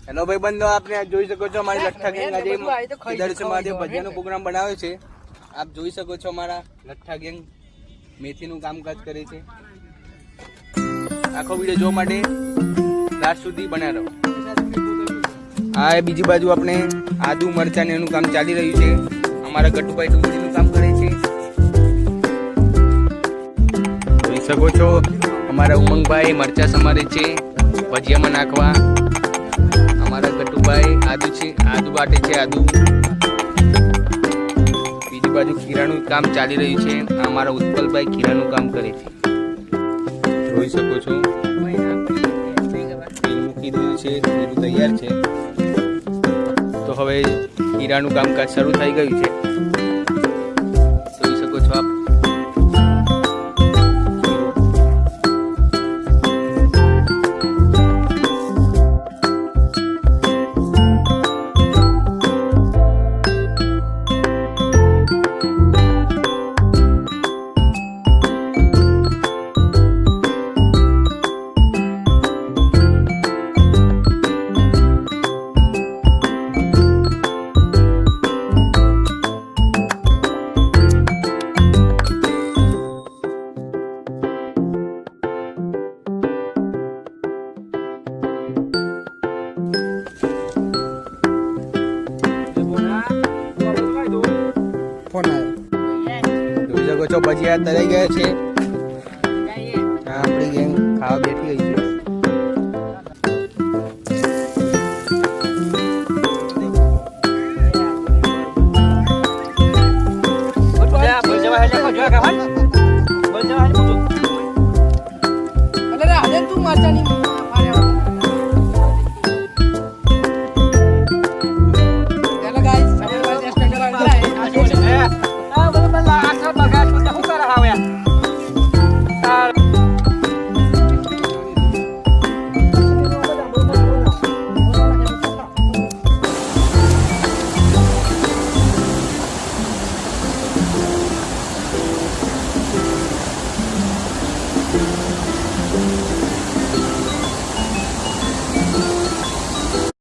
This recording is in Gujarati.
હેલો ભાઈ બંધો, આપને જોઈ શકો છો અમારી લઠ્ઠા ગેંગ આજે દર્શ મહાદેવ ભજીયાનો પ્રોગ્રામ બનાવ્યો છે. આપ જોઈ શકો છો અમારા લઠ્ઠા ગેંગ મેથીનું કામકાજ કરે છે. આખો વિડીયો જોવા માટે લાસ્ટ સુધી બન્યા રહો. આ બીજી બાજુ આપણે આદુ મરચાં એનું કામ ચાલી રહ્યું છે. અમારા ગટુભાઈ ડુંગળીનું કામ કરે છે. જોઈ શકો છો અમારા ઉમંગભાઈ મરચાં સમારે છે ભજીયામાં નાખવા. અમારા ગટુભાઈ આદુ બાટે છે આદુ. બીજી બાજુ ખીરાનું કામ ચાલી રહ્યું છે. અમારા ઉત્પલભાઈ ખીરાનું કામ કરે છે. જોઈ શકો છો તેલ મૂકી દીધું છે, ખીરું તૈયાર છે. તો હવે ખીરાનું કામકાજ શરૂ થઈ ગયું છે. જોઈ શકો છો આપ. જોઈ શકો છો ભજીયા તરાઈ ગયા છે.